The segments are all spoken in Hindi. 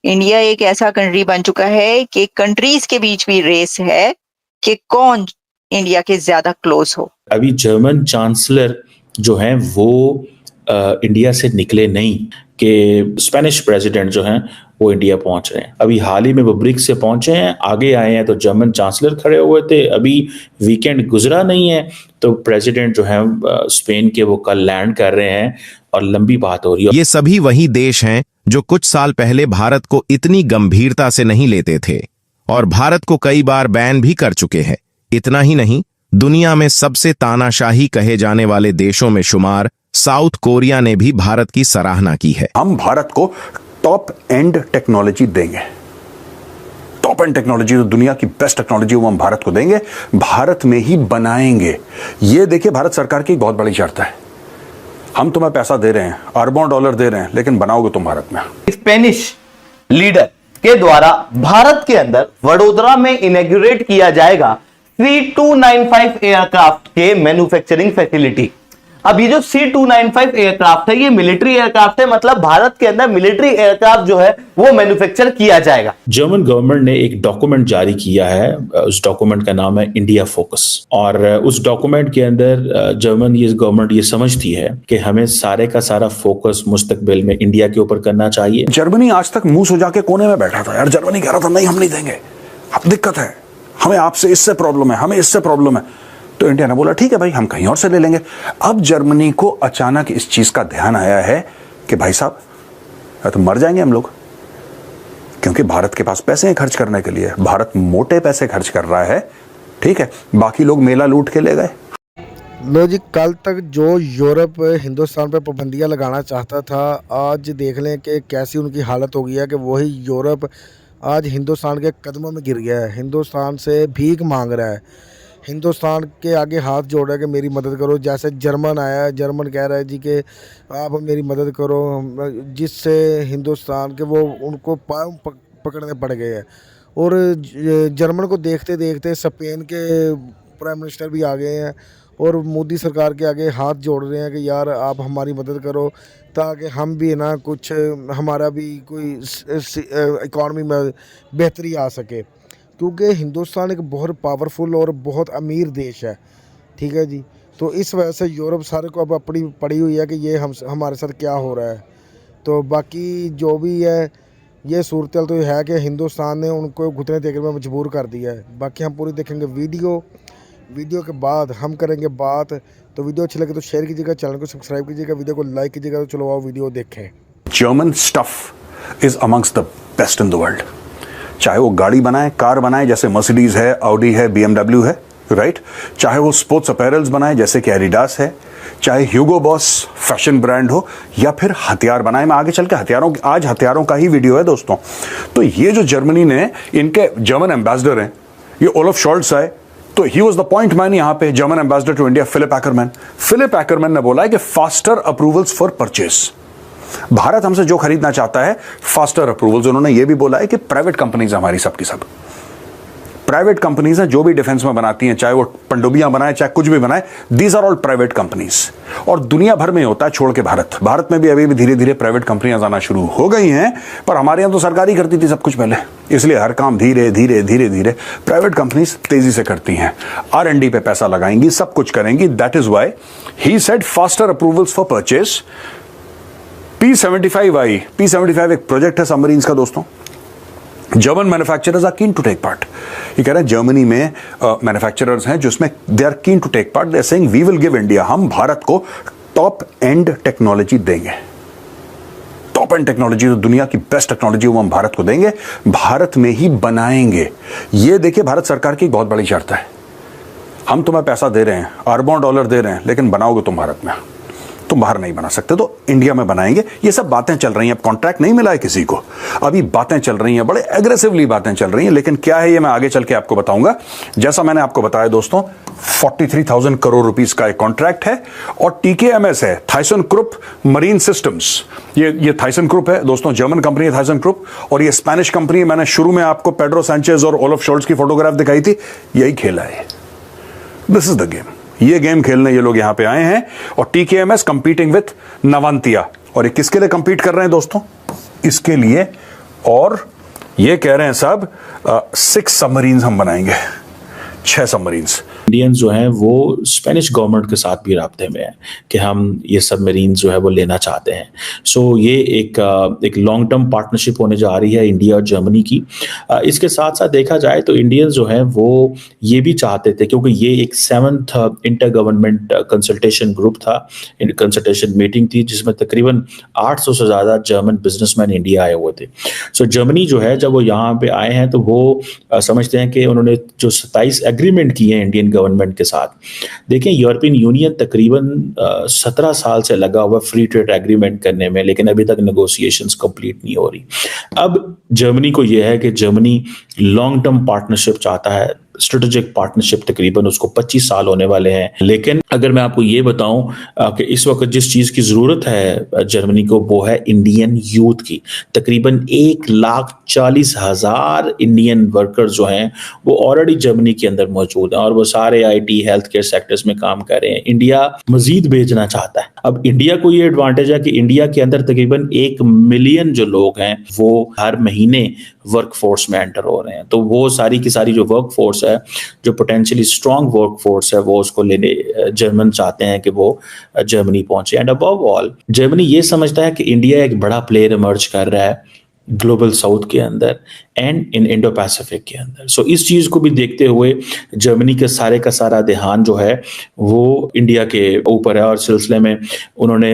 इंडिया एक ऐसा कंट्री बन चुका है कि कंट्रीज के बीच भी रेस है कि कौन इंडिया के ज्यादा क्लोज हो। अभी जर्मन चांसलर जो हैं वो इंडिया से निकले नहीं कि स्पेनिश प्रेसिडेंट जो हैं वो इंडिया पहुंच रहे हैं। अभी हाल ही में वो ब्रिक्स से पहुंचे हैं, आगे आए हैं तो जर्मन चांसलर खड़े हुए थे। अभी वीकेंड गुजरा नहीं है तो प्रेसिडेंट जो हैं स्पेन के वो कल लैंड कर रहे हैं और लंबी बात हो रही है। ये सभी वही देश हैं जो कुछ साल पहले भारत को इतनी गंभीरता से नहीं लेते थे और भारत को कई बार बैन भी कर चुके हैं। इतना ही नहीं, दुनिया में सबसे तानाशाही कहे जाने वाले देशों में शुमार साउथ कोरिया ने भी भारत की सराहना की है। हम भारत को टॉप एंड टेक्नोलॉजी देंगे। टॉप एंड टेक्नोलॉजी, तो दुनिया की बेस्ट टेक्नोलॉजी वो हम भारत को देंगे, भारत में ही बनाएंगे। ये देखिए, भारत सरकार की बहुत बड़ी शर्त है, हम तुम्हें पैसा दे रहे हैं, अरबों डॉलर दे रहे हैं, लेकिन बनाओगे तुम भारत में। स्पेनिश लीडर के द्वारा भारत के अंदर वडोदरा में इनॉग्रेट किया जाएगा C295 एयरक्राफ्ट के मैन्युफैक्चरिंग फैसिलिटी। अब ये जो C295 एयरक्राफ्ट है ये मिलिट्री एयरक्राफ्ट है, मतलब भारत के अंदर मिलिट्री एयरक्राफ्ट जो है वो मैन्युफैक्चर किया जाएगा। जर्मन गवर्नमेंट ने एक डॉक्यूमेंट जारी किया है, उस डॉक्यूमेंट का नाम है इंडिया फोकस। और उस डॉक्यूमेंट के अंदर जर्मन ये गवर्नमेंट ये समझती है कि हमें सारे का सारा फोकस मुस्तकबिल में इंडिया के ऊपर करना चाहिए। जर्मनी आज तक मुंह सुजा के कोने में बैठा था यार। जर्मनी कह रहा था नहीं हम नहीं देंगे, अब दिक्कत है, हमें आपसे इससे प्रॉब्लम है, हमें इससे प्रॉब्लम है। तो इंडिया ने बोला ठीक है भाई, हम कहीं और से ले लेंगे। अब जर्मनी को अचानक इस चीज का ध्यान आया है कि भाई साहब तो मर जाएंगे हम लोग, क्योंकि भारत के पास पैसे हैं खर्च करने के लिए, भारत मोटे पैसे खर्च कर रहा है, ठीक है, बाकी लोग मेला लूट के ले गए। लो जी, कल तक जो यूरोप हिंदुस्तान पर पाबंदियां लगाना चाहता था, आज देख लें कि कैसी उनकी हालत हो गई है कि वही यूरोप आज हिंदुस्तान के कदमों में गिर गया है, हिंदुस्तान से भीख मांग रहा है, हिंदुस्तान के आगे हाथ जोड़ रहा है कि मेरी मदद करो। जैसे जर्मन आया है, जर्मन कह रहा है जी कि आप मेरी मदद करो, जिससे हिंदुस्तान के वो उनको पाँव पकड़ने पड़ गए हैं। और जर्मन को देखते देखते स्पेन के प्राइम मिनिस्टर भी आ गए हैं और मोदी सरकार के आगे हाथ जोड़ रहे हैं कि यार आप हमारी मदद करो, ताकि हम भी ना कुछ हमारा भी कोई इकॉनमी में बेहतरी आ सके, क्योंकि हिंदुस्तान एक बहुत पावरफुल और बहुत अमीर देश है, ठीक है जी। तो इस वजह से यूरोप सारे को अब अपनी पड़ी हुई है कि ये हमारे साथ क्या हो रहा है। तो बाकी जो भी है ये सूरत तो है कि हिंदुस्तान ने उनको घुटने टेकने में मजबूर कर दिया है। बाकी हम पूरी देखेंगे वीडियो के बाद हम करेंगे बात। तो वीडियो अच्छी लगे तो शेयर कीजिएगा, चैनल को सब्सक्राइब कीजिएगा, वीडियो को लाइक कीजिएगा। तो चलो आओ वीडियो देखें। German stuff is amongst the best in the world. चाहे वो गाड़ी बनाए, कार बनाए जैसे मर्सिडीज है, ऑडी है, BMW है, राइट, चाहे वो स्पोर्ट्स अपैरल्स बनाए जैसे कि एडिडास है, चाहे ह्यूगो बॉस फैशन ब्रांड हो, या फिर हथियार बनाए। मैं आगे चल के आज हथियारों का ही वीडियो है दोस्तों। तो ये जो जर्मनी ने, इनके जर्मन एम्बेसडर हैं ये ओलफ शॉल्ट्स आए, तो he was the point man यहाँ पे, German ambassador to India Philipp Ackermann ने बोला है कि faster approvals for purchase. Bharat हमसे जो खरीदना चाहता है फास्टर अप्रूवल्स। उन्होंने ये भी बोला है कि प्राइवेट कंपनीज हमारी सबकी सब प्राइवेट कंपनीज हैं, जो भी डिफेंस में बनाती हैं, चाहे वो पनडुब्बियां बनाए चाहे कुछ भी बनाए, these are all private companies. और दुनिया भर में होता है छोड़ के भारत में भी अभी भी धीरे धीरे प्राइवेट कंपनियां आना शुरू हो गई हैं। पर हमारे यहां तो सरकारी करती थी सब कुछ पहले, इसलिए हर काम धीरे धीरे प्राइवेट कंपनीज तेजी से करती हैं, R&D पे पैसा लगाएंगी, सब कुछ करेंगी। That is why he said faster approvals for purchase. P75 एक प्रोजेक्ट है सबमरीन्स का दोस्तों। German manufacturers are keen to take part. ये कह रहे हैं जर्मनी में मैन्युफैक्चरर्स हैं जिसमें they are keen to take part. They are saying we will give India, हम भारत को टॉप एंड टेक्नोलॉजी देंगे। टॉप एंड टेक्नोलॉजी, तो दुनिया की बेस्ट टेक्नोलॉजी वो हम भारत को देंगे, भारत में ही बनाएंगे। ये देखिए, भारत सरकार की बहुत बड़ी शर्त है, हम तुम्हें पैसा दे रहे हैं, अरबों डॉलर दे रहे हैं, लेकिन बनाओगे तुम भारत में, तुम बाहर नहीं बना सकते, तो इंडिया में बनाएंगे। ये सब बातें चल रही हैं, अब कॉन्ट्रैक्ट नहीं मिला है किसी को, अभी बातें चल रही हैं, बड़े एग्रेसिवली बातें चल रही हैं। लेकिन क्या है ये मैं आगे चल के आपको बताऊंगा। जैसा मैंने आपको बताया दोस्तों, 43,000 करोड़ रुपीस का एक कॉन्ट्रैक्ट है और TKMS है, थाइसन-क्रुप मरीन सिस्टम्स। ये थाइसन-क्रुप है दोस्तों, जर्मन कंपनी है थाइसन-क्रुप, और ये स्पेनिश कंपनी है। मैंने शुरू में आपको पेड्रो सैंचेज और ओलफ शॉल्ट्स की फोटोग्राफ दिखाई थी, यही खेला है। This is the game. ये गेम खेलने ये लोग यहां पे आए हैं। और TKMS कंपीटिंग विथ नवांतिया। और ये किसके लिए कंपीट कर रहे हैं दोस्तों? इसके लिए और ये कह रहे हैं साहब 6 सबमरीन्स हम बनाएंगे, 6 सबमरीन्स। इंडियंस जो हैं वो स्पेनिश गवर्नमेंट के साथ भी राब्ते में है कि हम ये सबमरीन जो है वो लेना चाहते हैं। सो ये एक लॉन्ग टर्म पार्टनरशिप होने जा रही है इंडिया और जर्मनी की। इसके साथ साथ देखा जाए तो इंडियंस जो हैं वो ये भी चाहते थे, क्योंकि ये एक 7th inter government consultation group था, कंसल्टेशन मीटिंग थी जिसमें तकरीबन 800 से ज़्यादा जर्मन बिजनेसमैन इंडिया आए हुए थे। सो जर्मनी जो है जब वो यहाँ पे आए हैं तो वो समझते हैं कि उन्होंने जो 27 एग्रीमेंट किए हैं इंडियन गवर्नमेंट के साथ। देखें, यूरोपियन यूनियन तकरीबन 17 साल से लगा हुआ फ्री ट्रेड एग्रीमेंट करने में, लेकिन अभी तक नेगोशिएशंस कंप्लीट नहीं हो रही। अब जर्मनी को यह है कि जर्मनी लॉन्ग टर्म पार्टनरशिप चाहता है, स्ट्रेटेजिक पार्टनरशिप, तकरीबन उसको 25 साल होने वाले हैं। लेकिन अगर मैं आपको ये बताऊं कि इस वक्त जिस चीज़ की ज़रूरत है जर्मनी को वो है इंडियन यूथ की। तकरीबन 1,40,000 इंडियन वर्कर्स जो हैं वो ऑलरेडी जर्मनी के अंदर मौजूद हैं और वो सारे IT हेल्थ केयर सेक्टर्स में काम कर रहे हैं। इंडिया मजीद भेजना चाहता है। अब इंडिया को ये एडवांटेज है कि इंडिया के अंदर तकरीबन 1 मिलियन जो लोग हैं वो हर महीने वर्क फोर्स में एंटर हो रहे हैं। तो वो सारी की सारी जो वर्क फोर्स है, जो पोटेंशियली स्ट्रॉन्ग वर्क फोर्स है, वो उसको लेने जर्मन चाहते हैं कि वो जर्मनी पहुंचे। एंड अबव ऑल जर्मनी ये समझता है कि इंडिया एक बड़ा प्लेयर इमर्ज कर रहा है ग्लोबल साउथ के अंदर एंड इन इंडो पैसिफिक के अंदर। सो इस चीज़ को भी देखते हुए जर्मनी के सारे का सारा ध्यान जो है वो इंडिया के ऊपर है और सिलसिले में उन्होंने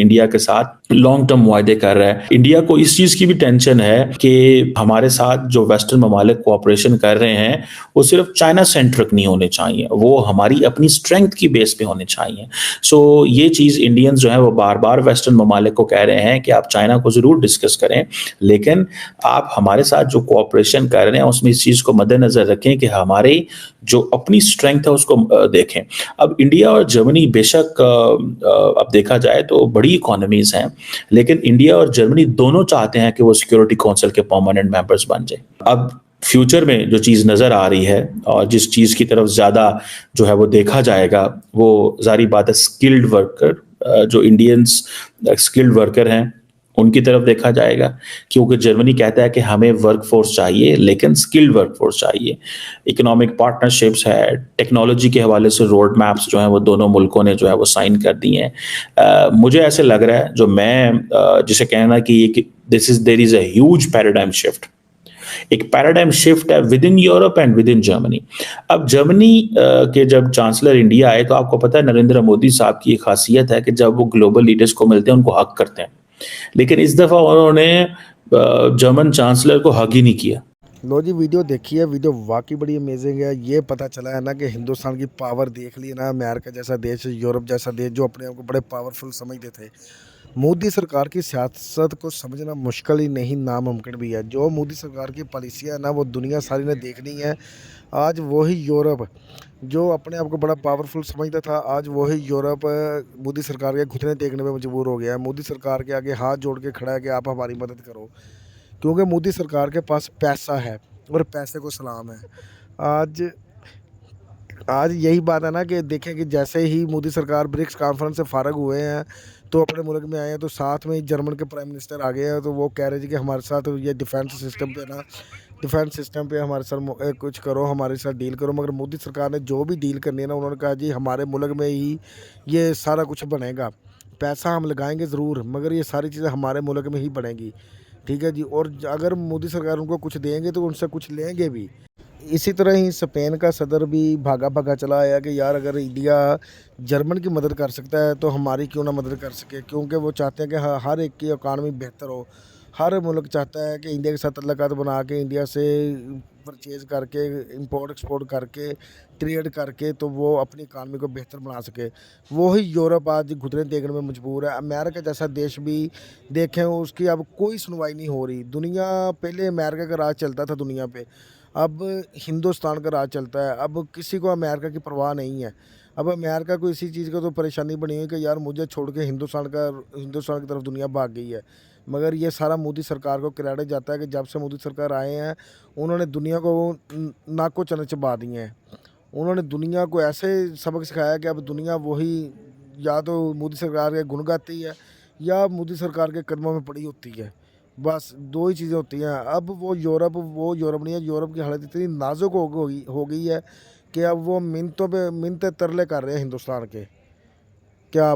इंडिया के साथ लॉन्ग टर्म वायदे कर रहा है। इंडिया को इस चीज़ की भी टेंशन है कि हमारे साथ जो वेस्टर्न ममालिक कोऑपरेशन कर रहे हैं वो सिर्फ चाइना सेंट्रिक नहीं होने चाहिए, वो हमारी अपनी स्ट्रेंथ की बेस पे होने चाहिए। सो ये चीज़ इंडियंस जो है वो बार बार वेस्टर्न ममालिक को कह रहे हैं कि आप चाइना को ज़रूर डिस्कस करें, लेकिन आप हमारे साथ जो कोऑपरेशन कर रहे हैं उसमें इस चीज़ को मद्देनजर रखें कि हमारे जो अपनी स्ट्रेंथ है उसको देखें। अब इंडिया और जर्मनी बेशक अब देखा जाए तो बड़ी इकोनॉमीज हैं, लेकिन इंडिया और जर्मनी दोनों चाहते हैं कि वो सिक्योरिटी काउंसिल के परमानेंट मेंबर्स बन जाए। अब फ्यूचर में जो चीज़ नज़र आ रही है और जिस चीज़ की तरफ ज़्यादा जो है वो देखा जाएगा वो जारी बात है स्किल्ड वर्कर, जो इंडियंस स्किल्ड वर्कर हैं उनकी तरफ देखा जाएगा, क्योंकि जर्मनी कहता है कि हमें वर्कफोर्स चाहिए लेकिन स्किल्ड वर्कफोर्स चाहिए। इकोनॉमिक पार्टनरशिप्स है, टेक्नोलॉजी के हवाले से रोड मैप्स जो हैं वो दोनों मुल्कों ने जो है वो साइन कर दिए हैं। मुझे ऐसे लग रहा है, जो मैं जिसे कहना कि there is a huge paradigm shift, एक पैराडाइम शिफ्ट है within Europe and within Germany. अब जर्मनी के जब चांसलर इंडिया आए तो आपको पता है नरेंद्र मोदी साहब की एक खासियत है कि जब वो ग्लोबल लीडर्स को मिलते हैं उनको हक करते हैं, लेकिन इस दफ़ा उन्होंने जर्मन चांसलर को हक ही नहीं किया। लो जी, वीडियो देखी है, वीडियो वाकई बड़ी अमेजिंग है। ये पता चला है ना कि हिंदुस्तान की पावर देख ली ना, अमेरिका जैसा देश, यूरोप जैसा देश जो अपने आप को बड़े पावरफुल समझते थे। मोदी सरकार की सियासत को समझना मुश्किल ही नहीं, नामुमकिन भी है। जो मोदी सरकार की पॉलिसियाँ है ना वो दुनिया सारी ने देखनी है। आज वही यूरोप जो अपने आप को बड़ा पावरफुल समझता था, आज वही यूरोप मोदी सरकार के घुटने टेकने पे मजबूर हो गया है। मोदी सरकार के आगे हाथ जोड़ के खड़ा है कि आप हमारी मदद करो, क्योंकि मोदी सरकार के पास पैसा है और पैसे को सलाम है। आज आज यही बात है ना कि देखें कि जैसे ही मोदी सरकार ब्रिक्स कॉन्फ्रेंस से फारग हुए हैं तो अपने मुल्क में आए हैं, तो साथ में ही जर्मन के प्राइम मिनिस्टर आ गए हैं। तो वो कह रहे थे कि हमारे साथ ये डिफेंस सिस्टम पे हमारे साथ कुछ करो, हमारे साथ डील करो। मगर मोदी सरकार ने जो भी डील करनी है ना, उन्होंने कहा जी हमारे मुल्क में ही ये सारा कुछ बनेगा, पैसा हम लगाएंगे ज़रूर मगर ये सारी चीज़ें हमारे मुल्क में ही बनेगी, ठीक है जी। और अगर मोदी सरकार उनको कुछ देंगे तो उनसे कुछ लेंगे भी। इसी तरह ही स्पेन का सदर भी भागा चला आया कि यार अगर इंडिया जर्मन की मदद कर सकता है तो हमारी क्यों ना मदद कर सके, क्योंकि वो चाहते हैं कि हर एक की इकानमी बेहतर हो। हर मुल्क चाहता है कि इंडिया के साथ तल्लुकात बना के, इंडिया से परचेज़ करके, इंपोर्ट एक्सपोर्ट करके, ट्रेड करके तो वो अपनी इकानमी को बेहतर बना सके। वही यूरोप आज घुटने टेकने में मजबूर है। अमेरिका जैसा देश भी देखें, उसकी अब कोई सुनवाई नहीं हो रही। दुनिया पहले अमेरिका का राज चलता था दुनिया पे, अब हिंदुस्तान का राज चलता है। अब किसी को अमेरिका की परवाह नहीं है। अब अमेरिका को इसी चीज़ का तो परेशानी बनी हुई कि यार मुझे छोड़ के हिंदुस्तान की तरफ दुनिया भाग गई है। मगर ये सारा मोदी सरकार को क्रेडिट जाता है कि जब से मोदी सरकार आए हैं उन्होंने दुनिया को नाको चने चबा दिए हैं। उन्होंने दुनिया को ऐसे सबक सिखाया कि अब दुनिया वही या तो मोदी सरकार के गुण गाती है या मोदी सरकार के कदमों में पड़ी होती है। बस दो ही चीज़ें होती हैं। अब वो यूरोप नहीं है, यूरोप की हालत इतनी नाजुक हो गई है कि अब वो मिन्नतें तरले कर रहे हैं हिंदुस्तान के। क्या